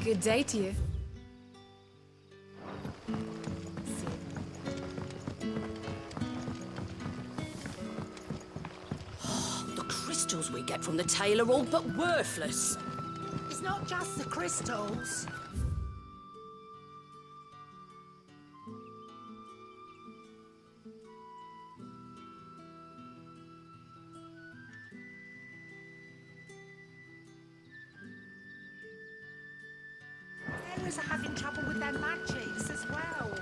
Good day to you. The crystals we get from the tail are all but worthless. It's not just the crystals. Tailors are having trouble with their magics as well.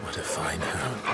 What a fine hound.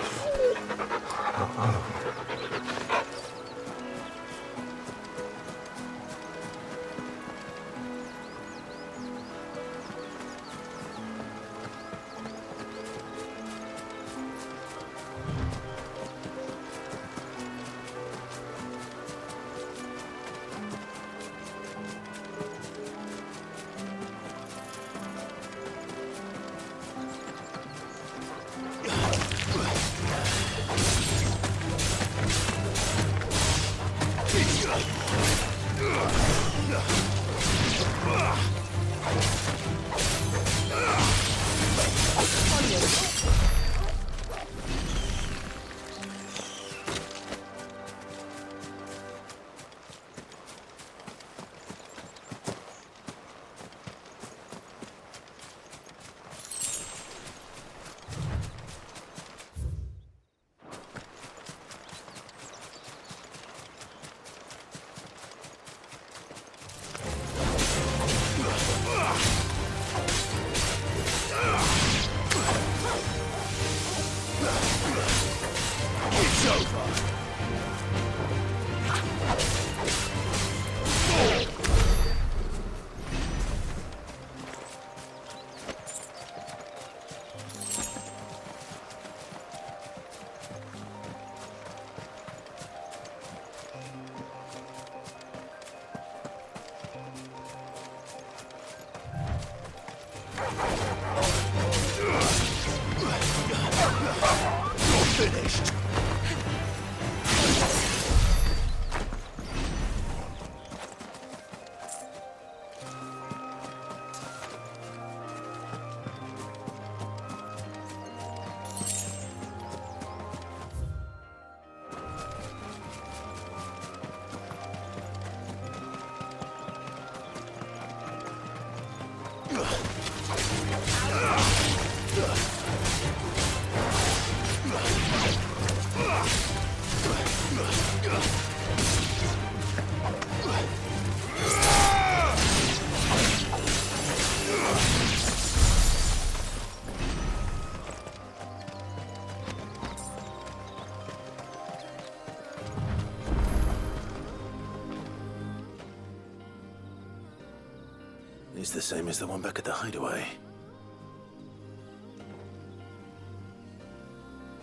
Is the same as the one back at the hideaway.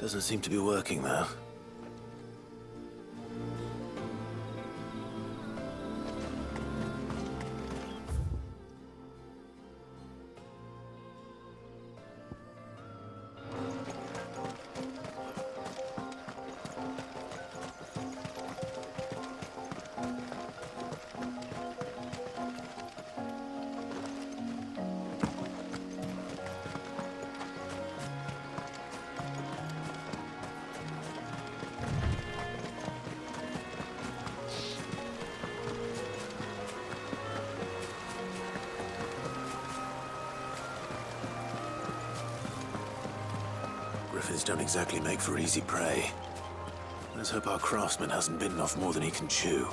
Doesn't seem to be working, though. Griffins don't exactly make for easy prey. Let's hope our craftsman hasn't bitten off more than he can chew.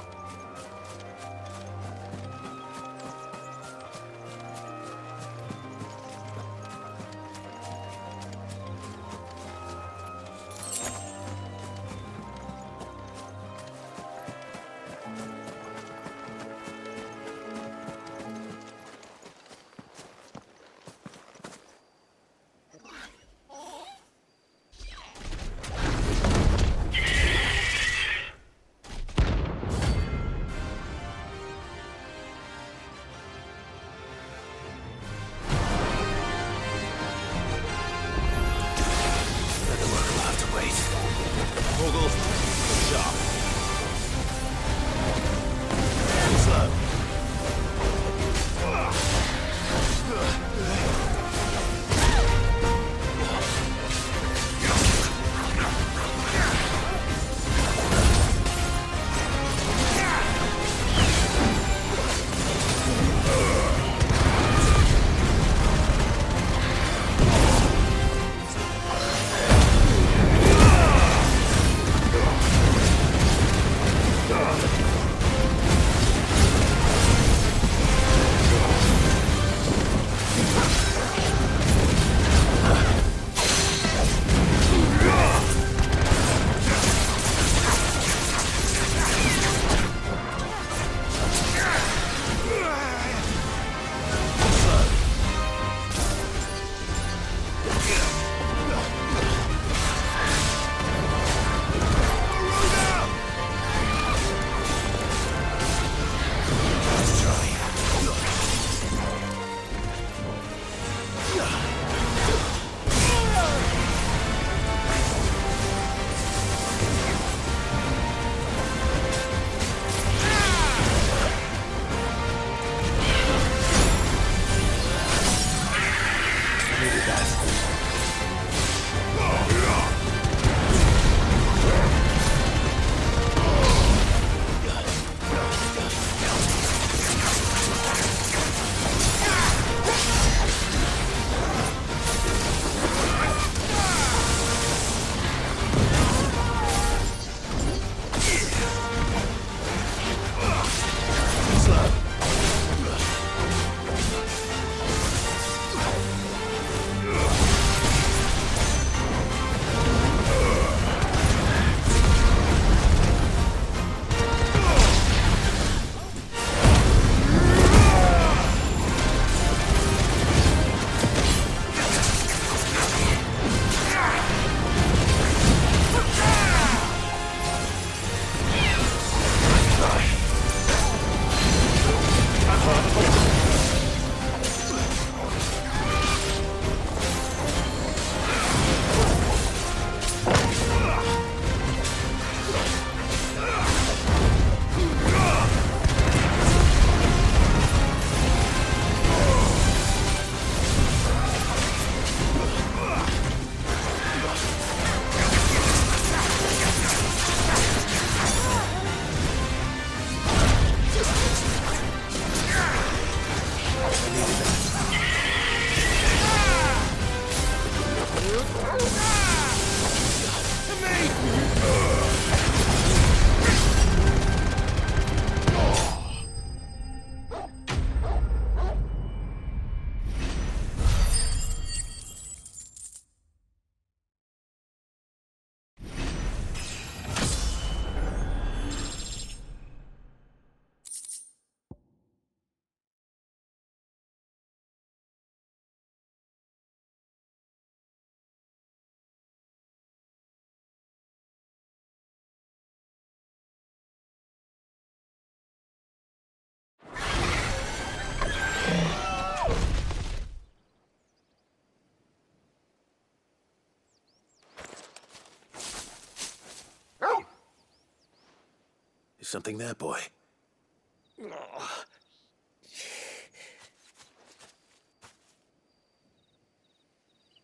Something there, boy?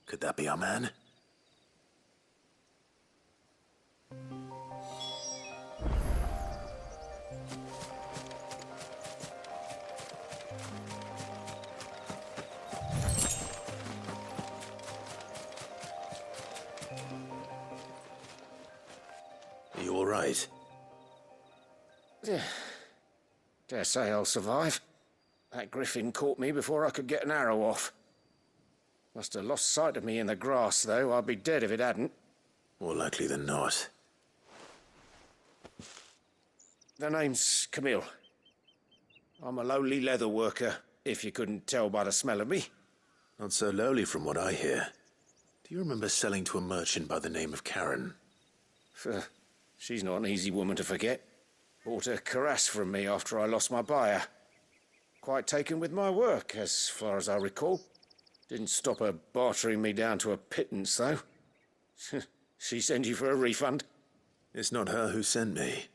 Could that be our man? Are you all right? Dare say I'll survive. That griffin caught me before I could get an arrow off. Must have lost sight of me in the grass, though. I'd be dead if it hadn't. More likely than not. The name's Camille. I'm a lowly leather worker, if you couldn't tell by the smell of me. Not so lowly from what I hear. Do you remember selling to a merchant by the name of Karen? She's not an easy woman to forget. Bought a cuirass from me after I lost my buyer. Quite taken with my work, as far as I recall. Didn't stop her bartering me down to a pittance, though. She sent you for a refund? It's not her who sent me.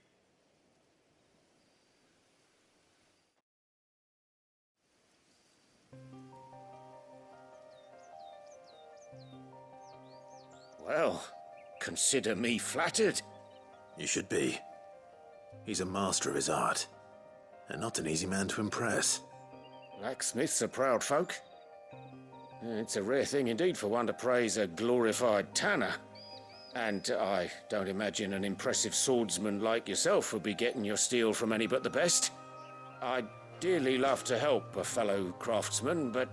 Well, consider me flattered. You should be. He's a master of his art, and not an easy man to impress. Blacksmiths are proud folk. It's a rare thing indeed for one to praise a glorified tanner. And I don't imagine an impressive swordsman like yourself would be getting your steel from any but the best. I'd dearly love to help a fellow craftsman, but...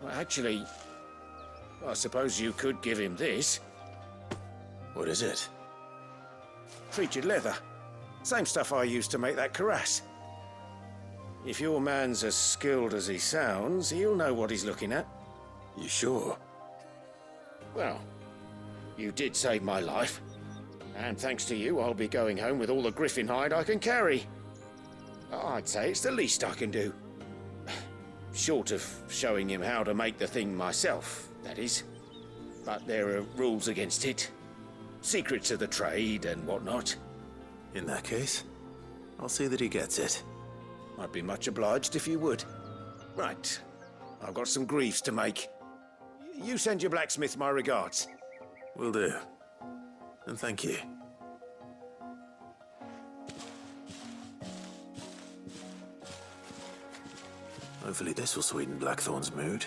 Well, actually, I suppose you could give him this. What is it? Treated leather. Same stuff I used to make that cuirass. If your man's as skilled as he sounds, he'll know what he's looking at. You sure? Well, you did save my life. And thanks to you, I'll be going home with all the griffin hide I can carry. I'd say it's the least I can do. Short of showing him how to make the thing myself, that is. But there are rules against it. Secrets of the trade and whatnot. In that case, I'll see that he gets it. I'd be much obliged if you would. Right. I've got some greaves to make. You send your blacksmith my regards. Will do. And thank you. Hopefully this will sweeten Blackthorn's mood.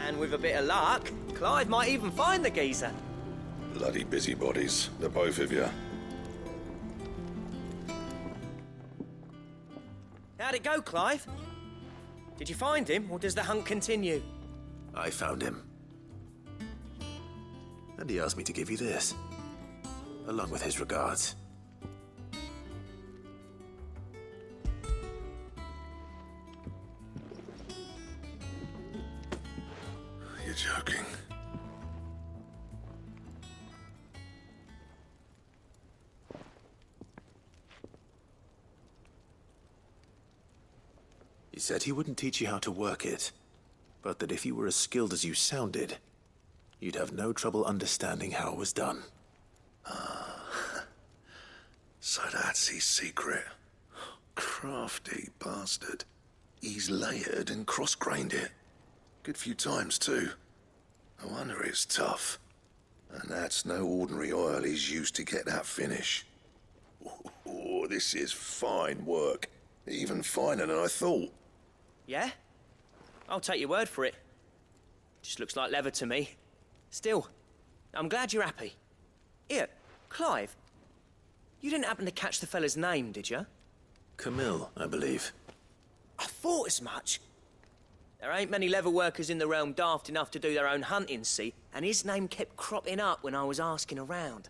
And with a bit of luck, Clive might even find the geezer. Bloody busybodies, the both of you. How'd it go, Clive? Did you find him, or does the hunt continue? I found him. And he asked me to give you this, along with his regards. You're joking. He said he wouldn't teach you how to work it, but that if you were as skilled as you sounded, you'd have no trouble understanding how it was done. So that's his secret. Crafty bastard. He's layered and cross-grained it. Good few times, too. No wonder it's tough. And that's no ordinary oil he's used to get that finish. Oh, this is fine work. Even finer than I thought. Yeah? I'll take your word for it. Just looks like leather to me. Still, I'm glad you're happy. Here, Clive, you didn't happen to catch the fella's name, did you? Camille, I believe. I thought as much. There ain't many leather workers in the realm daft enough to do their own hunting, see, and his name kept cropping up when I was asking around.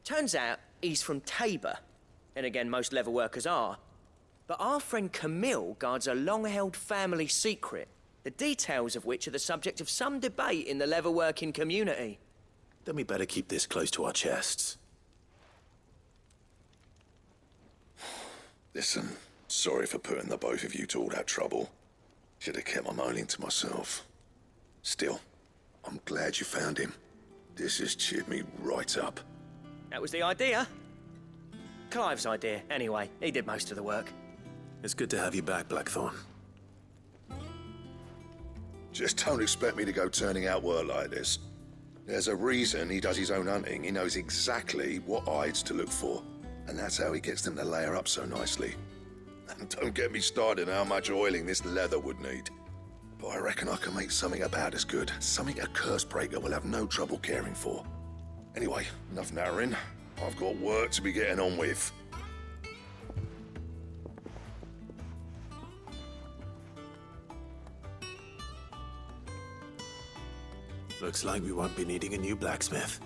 Turns out he's from Tabor, and again, most leather workers are. But our friend Camille guards a long-held family secret, the details of which are the subject of some debate in the leather-working community. Then we better keep this close to our chests. Listen, sorry for putting the both of you to all that trouble. Should have kept my moaning to myself. Still, I'm glad you found him. This has cheered me right up. That was the idea. Clive's idea, anyway. He did most of the work. It's good to have you back, Blackthorn. Just don't expect me to go turning out work like this. There's a reason he does his own hunting. He knows exactly what hides to look for. And that's how he gets them to layer up so nicely. And don't get me started on how much oiling this leather would need. But I reckon I can make something about as good. Something a Cursebreaker will have no trouble caring for. Anyway, enough narrowing. I've got work to be getting on with. Looks like we won't be needing a new blacksmith.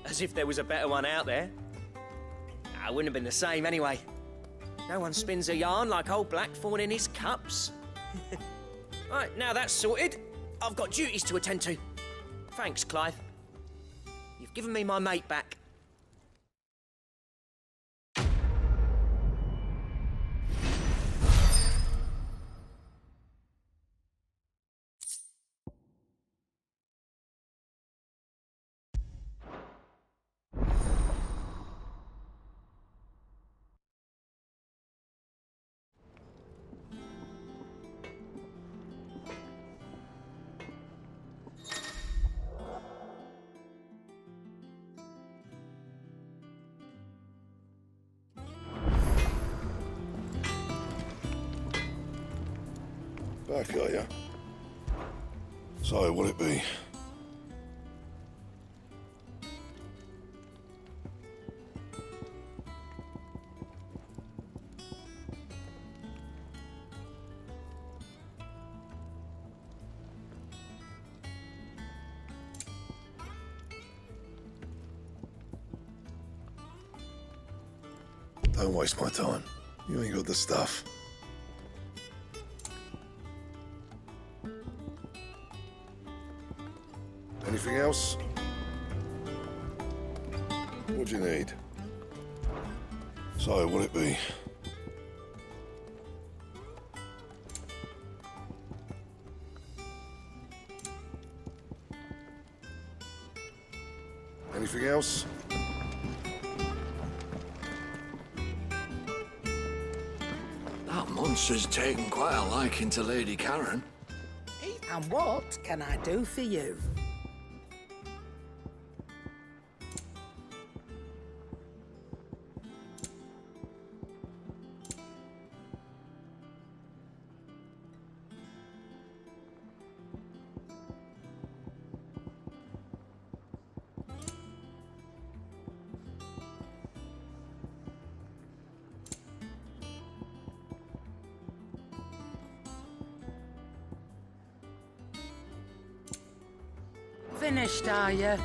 As if there was a better one out there. I wouldn't have been the same anyway. No one spins a yarn like old Blackthorn in his cups. Right, now that's sorted, I've got duties to attend to. Thanks, Clive. You've given me my mate back. Back, are ya? So, what'll it be? Don't waste my time. You ain't got the stuff. Anything else? What do you need? So, what'll it be? Anything else? That monster's taken quite a liking to Lady Karen. And what can I do for you? Finished, are you?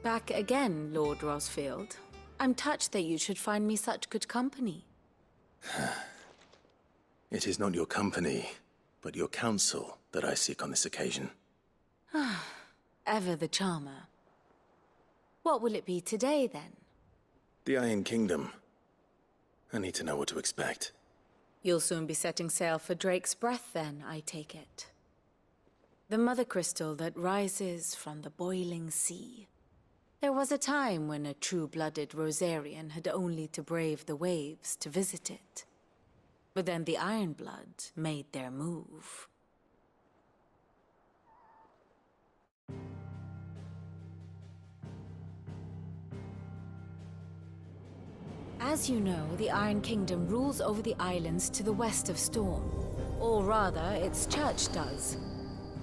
Back again, Lord Rosfield. I'm touched that you should find me such good company. It is not your company, but your counsel that I seek on this occasion. Ever the charmer. What will it be today, then? The Iron Kingdom. I need to know what to expect. You'll soon be setting sail for Drake's Breath, then, I take it. The mother crystal that rises from the boiling sea. There was a time when a true-blooded Rosarian had only to brave the waves to visit it. But then the Ironblood made their move. As you know, the Iron Kingdom rules over the islands to the west of Storm. Or rather, its church does.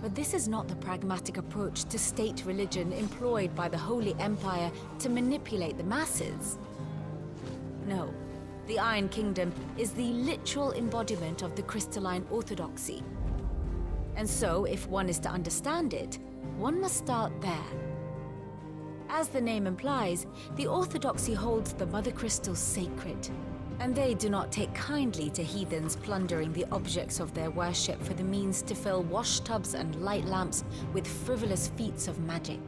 But this is not the pragmatic approach to state religion employed by the Holy Empire to manipulate the masses. No, the Iron Kingdom is the literal embodiment of the crystalline orthodoxy. And so, if one is to understand it, one must start there. As the name implies, the orthodoxy holds the Mother Crystals sacred, and they do not take kindly to heathens plundering the objects of their worship for the means to fill washtubs and light lamps with frivolous feats of magic.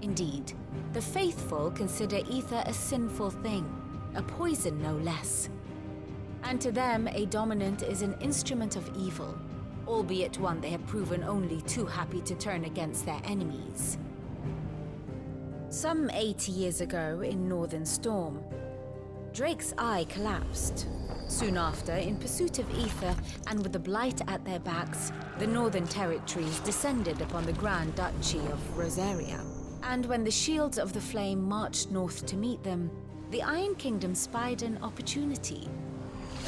Indeed, the faithful consider ether a sinful thing, a poison no less. And to them, a dominant is an instrument of evil, albeit one they have proven only too happy to turn against their enemies. Some 80 years ago in Northern Storm, Drake's eye collapsed. Soon after, in pursuit of ether and with the Blight at their backs, the Northern Territories descended upon the Grand Duchy of Rosaria. And when the Shields of the Flame marched north to meet them, the Iron Kingdom spied an opportunity.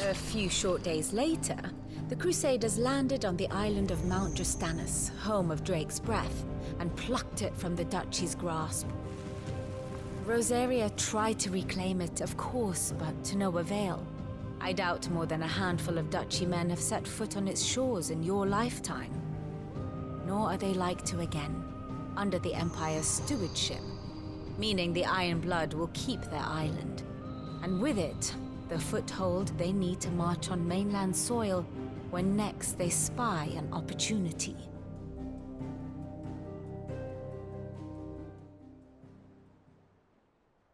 A few short days later, the Crusaders landed on the island of Mount Drastanus, home of Drake's breath, and plucked it from the duchy's grasp. Rosaria tried to reclaim it, of course, but to no avail. I doubt more than a handful of duchy men have set foot on its shores in your lifetime. Nor are they like to again, under the Empire's stewardship, meaning the Iron Blood will keep their island. And with it, the foothold they need to march on mainland soil when next they spy an opportunity.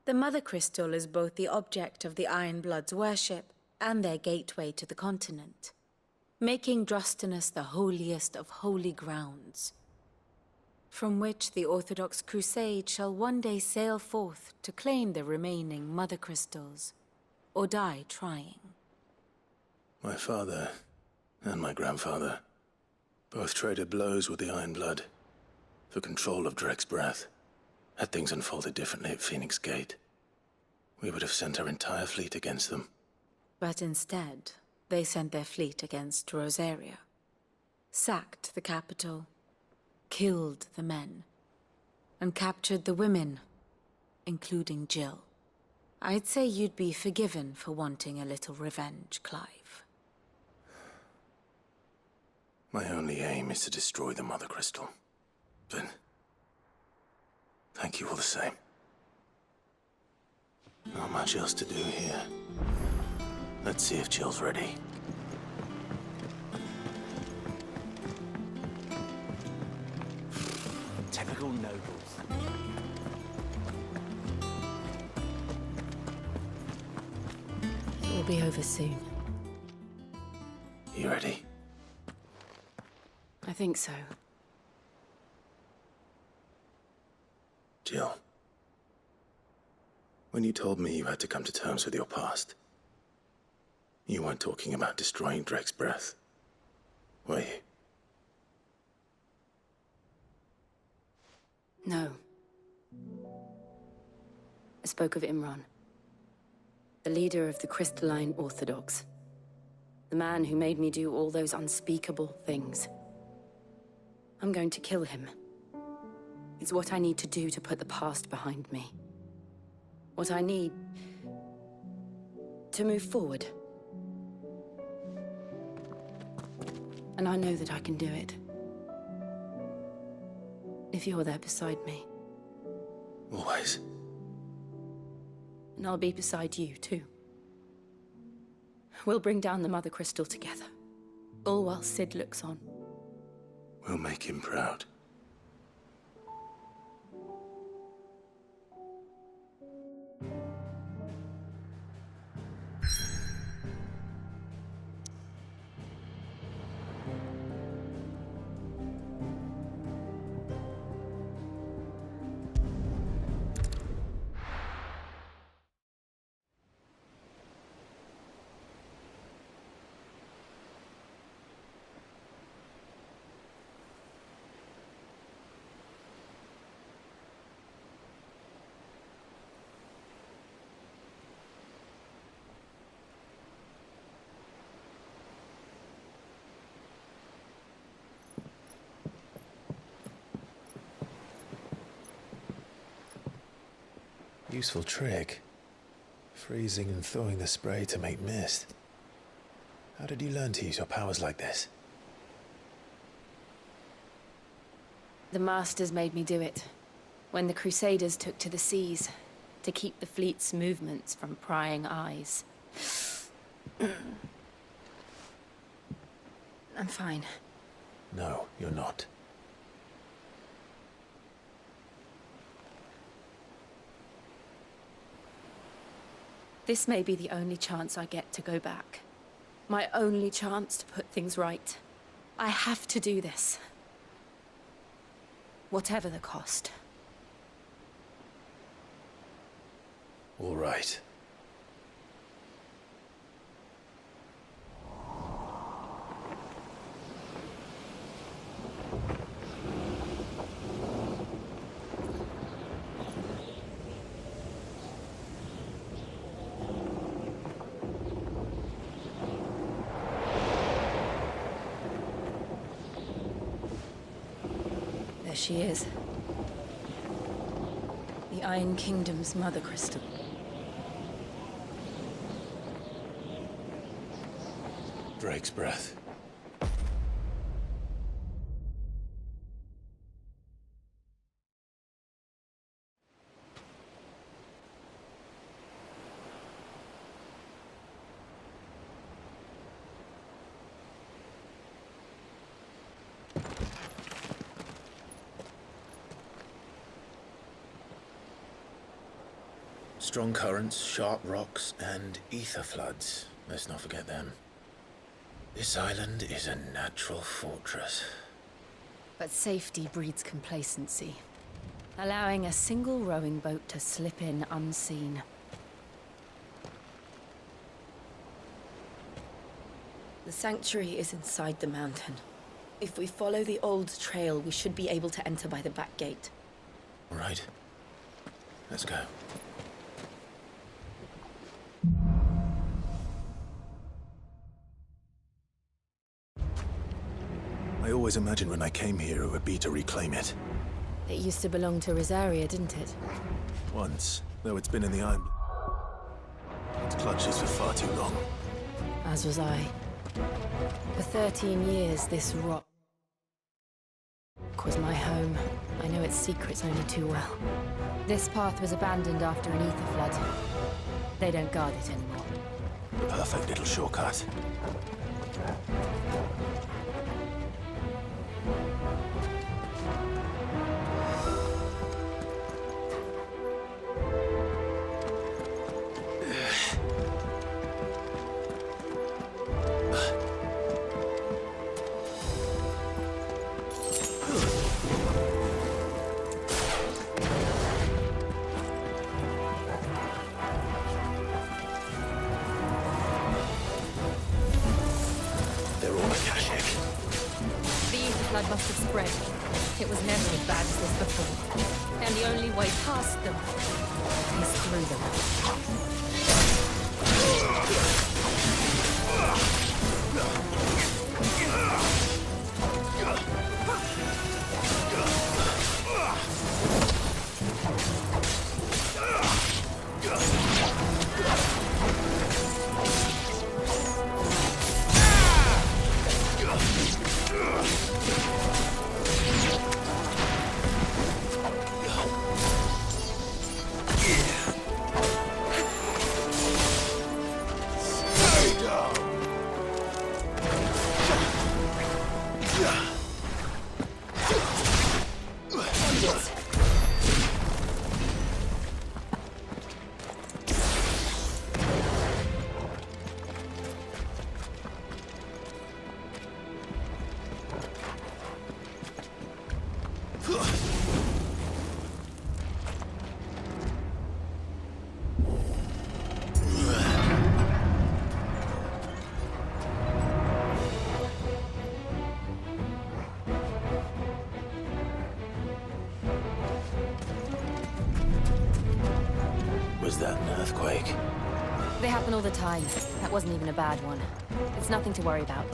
The Mother Crystal is both the object of the Iron Blood's worship and their gateway to the continent, making Drastanus the holiest of holy grounds, from which the Orthodox Crusade shall one day sail forth to claim the remaining Mother Crystals, or die trying. My father and my grandfather both traded blows with the Iron Blood for control of Drake's breath. Had things unfolded differently at Phoenix Gate, we would have sent our entire fleet against them. But instead, they sent their fleet against Rosaria, sacked the capital, killed the men, and captured the women, including Jill. I'd say you'd be forgiven for wanting a little revenge, Clive. My only aim is to destroy the Mother Crystal. But thank you all the same. Not much else to do here. Let's see if Jill's ready. Typical nobles. It will be over soon. You ready? I think so. Jill, when you told me you had to come to terms with your past, you weren't talking about destroying Drake's breath, were you? No. I spoke of Imran, the leader of the Crystalline Orthodox. The man who made me do all those unspeakable things. I'm going to kill him. It's what I need to do to put the past behind me. What I need to move forward. And I know that I can do it. If you're there beside me. Always. And I'll be beside you, too. We'll bring down the Mother Crystal together. All while Sid looks on. We'll make him proud. Useful trick. Freezing and thawing the spray to make mist. How did you learn to use your powers like this? The Masters made me do it. When the Crusaders took to the seas, to keep the fleet's movements from prying eyes. I'm fine. No, you're not. This may be the only chance I get to go back. My only chance to put things right. I have to do this. Whatever the cost. All right. There she is. The Iron Kingdom's mother crystal. Drake's breath. Strong currents, sharp rocks, and ether floods. Let's not forget them. This island is a natural fortress. But safety breeds complacency. Allowing a single rowing boat to slip in unseen. The sanctuary is inside the mountain. If we follow the old trail, we should be able to enter by the back gate. All right. Let's go. I always imagined when I came here it would be to reclaim it. It used to belong to Rosaria, didn't it? Once, though it's been in the iron... its clutches for far too long. As was I. For 13 years, this rock was my home. I know its secrets only too well. This path was abandoned after an ether flood. They don't guard it anymore. Perfect little shortcut. Blood must have spread. It was never as bad as this before. And the only way past them is through them. Was that an earthquake? They happen all the time. That wasn't even a bad one. It's nothing to worry about.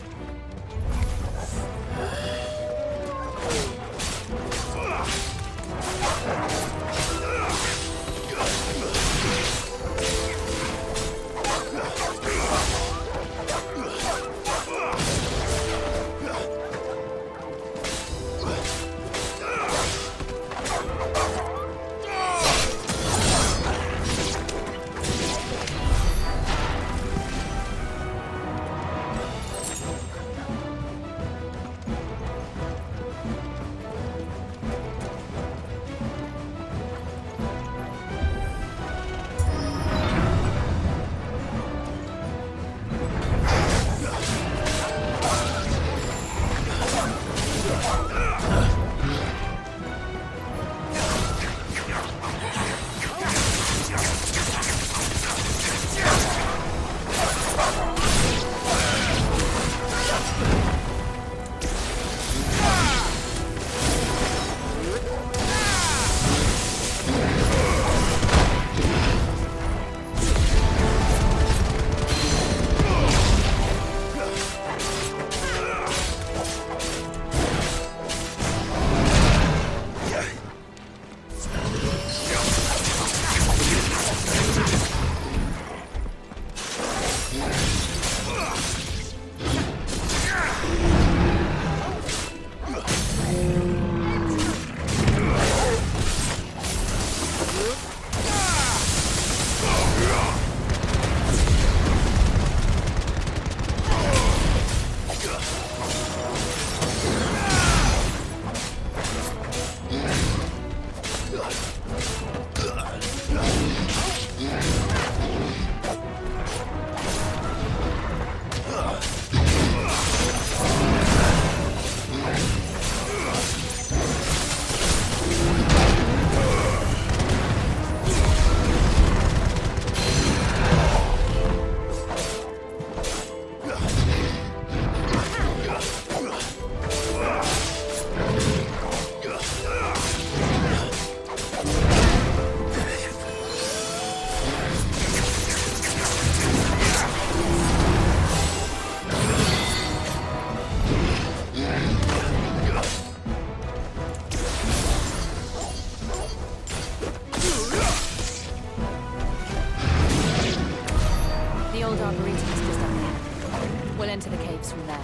enter the caves from there.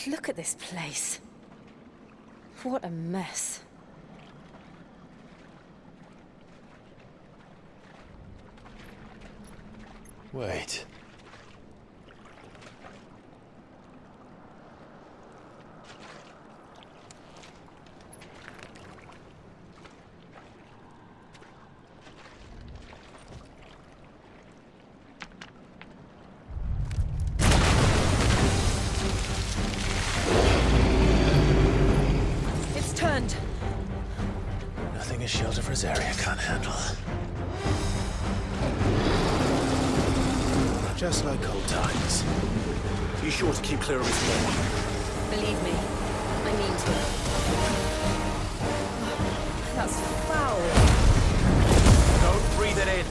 Look at this place. What a mess. Wait. It's turned. Nothing a shelter for his area can't handle. Just like old times. Be sure to keep clear of his way. Believe me, I mean to. That's foul. Don't breathe it in.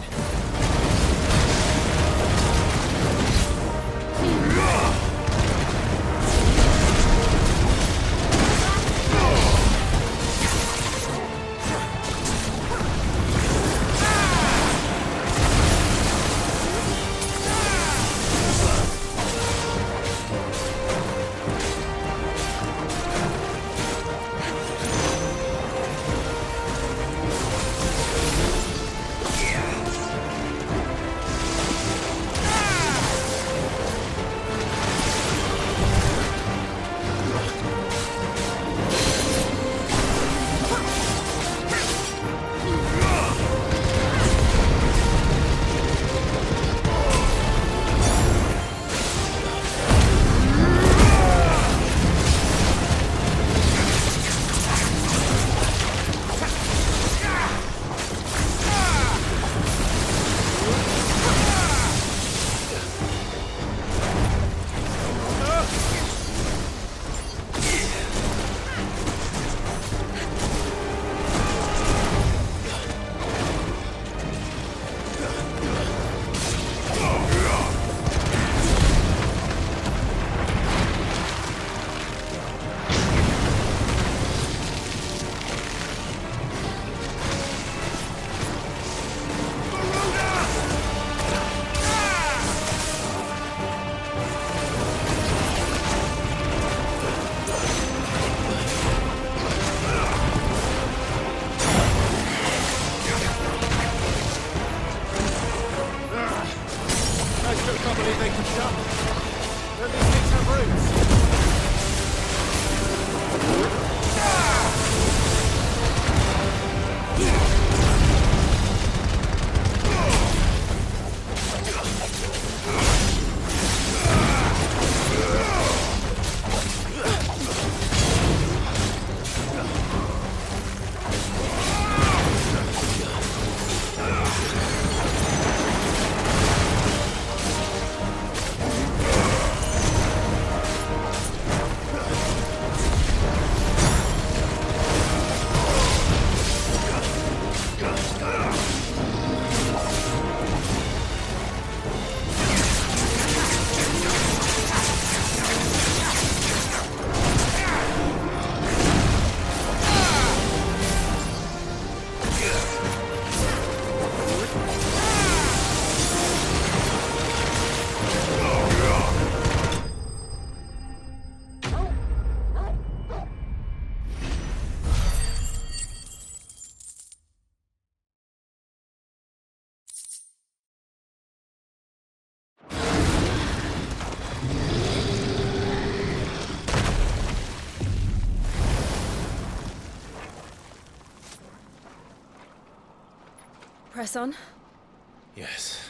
Press on. Yes.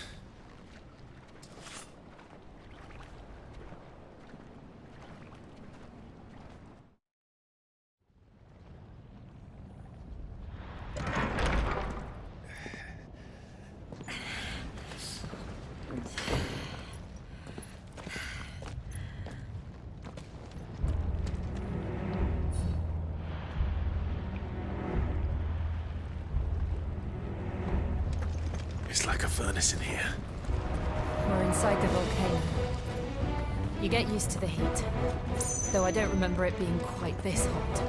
It's like a furnace in here. We're inside the volcano. You get used to the heat, though I don't remember it being quite this hot.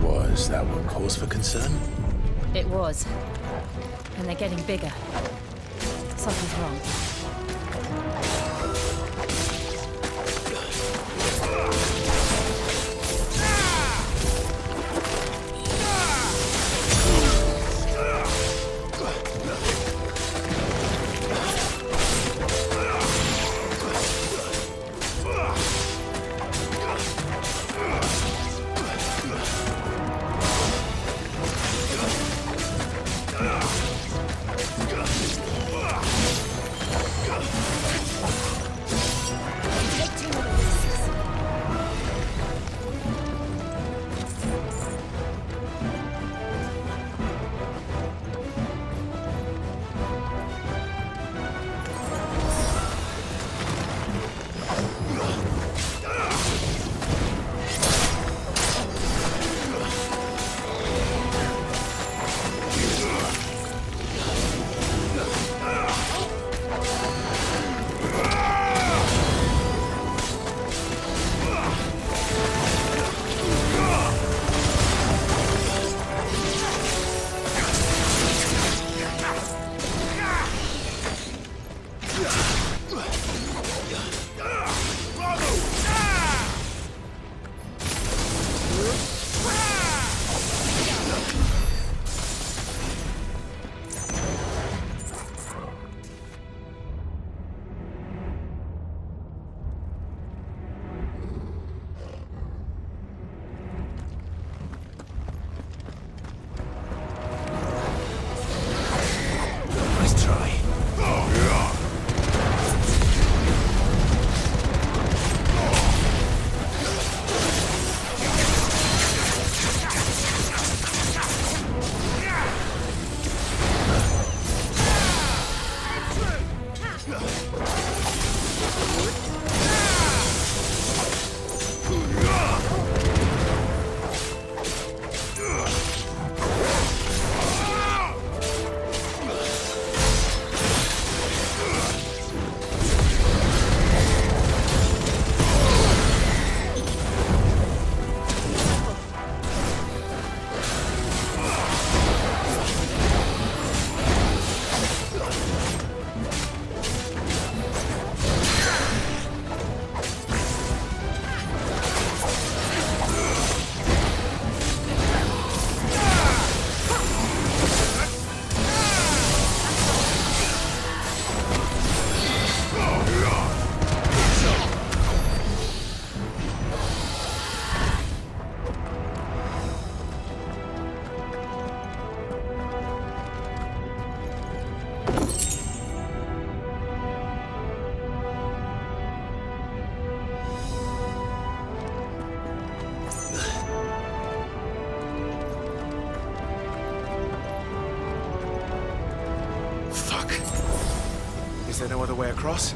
Was that one cause for concern? It was. And they're getting bigger. Something's wrong. Is there no other way across?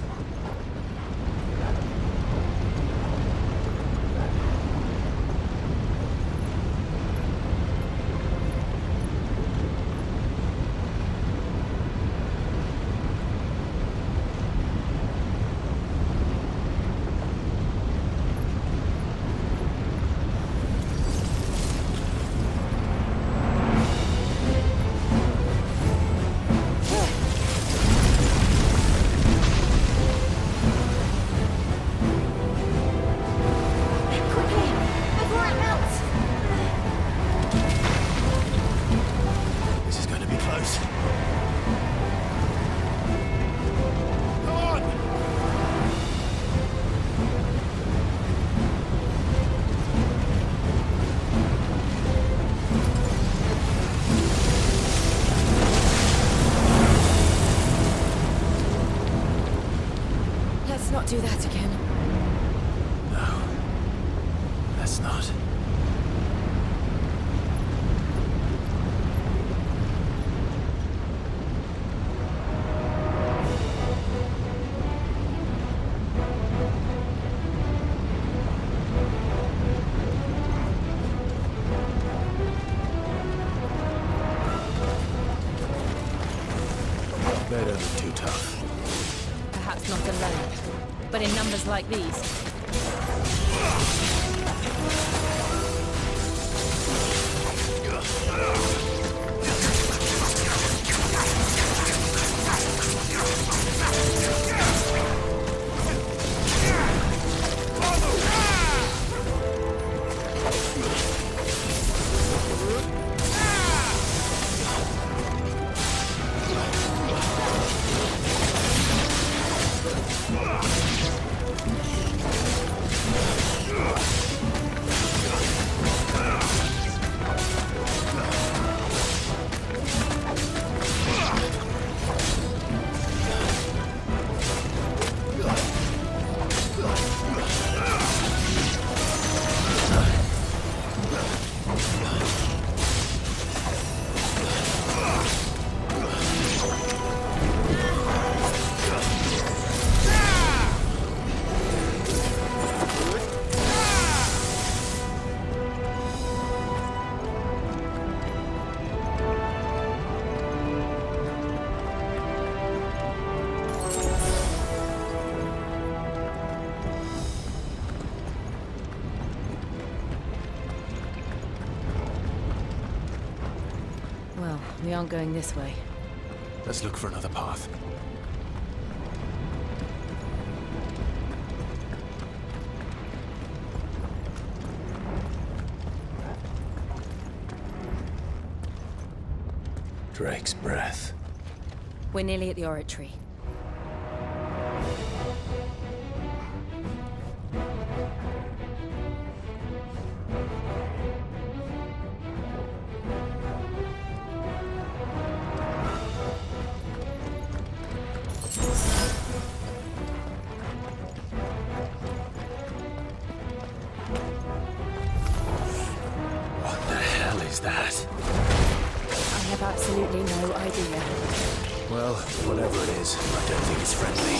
do that again. No. Let's not. They don't look too tough. Perhaps not alone, but in numbers like these. Well, we aren't going this way. Let's look for another path. Drake's breath. We're nearly at the oratory. What the hell is that? I have absolutely no idea. Well, whatever it is, I don't think it's friendly.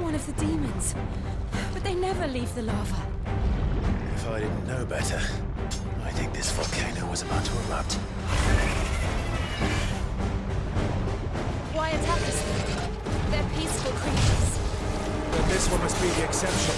One of the demons. But they never leave the lava. If I didn't know better, I think this volcano was about to erupt. Why attack us then? They're peaceful creatures. But this one must be the exception.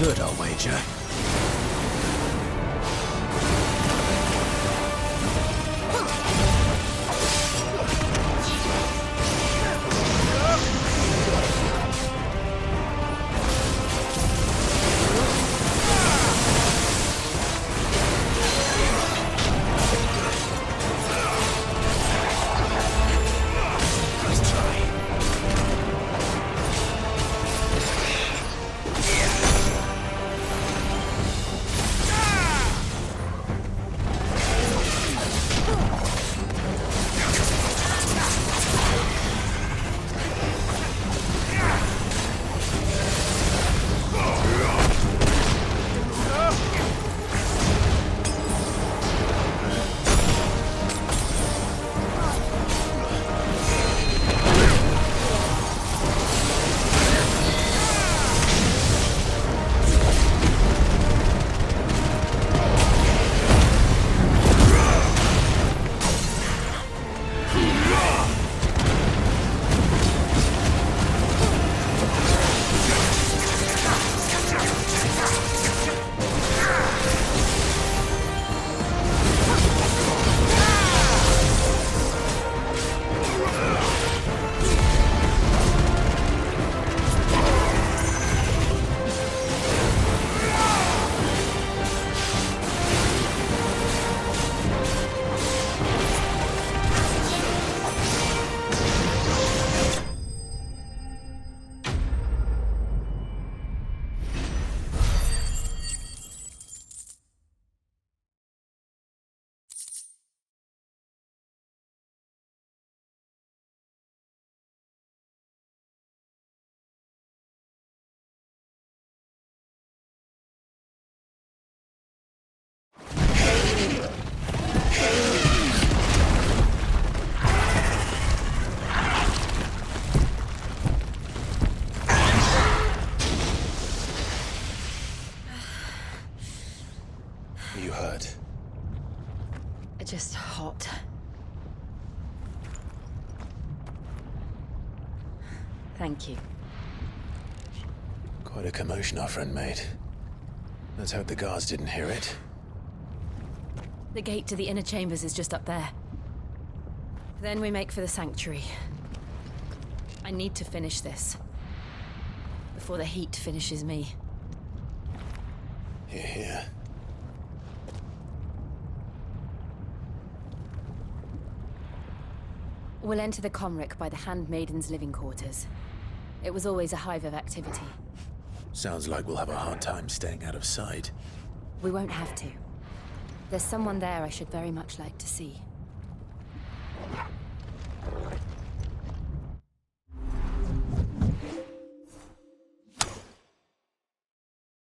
good, I'll wager. You hurt? Just hot. Thank you. Quite a commotion our friend made. Let's hope the guards didn't hear it. The gate to the inner chambers is just up there. Then we make for the sanctuary. I need to finish this. Before the heat finishes me. Hear, hear. We'll enter the Comric by the Handmaiden's living quarters. It was always a hive of activity. Sounds like we'll have a hard time staying out of sight. We won't have to. There's someone there I should very much like to see.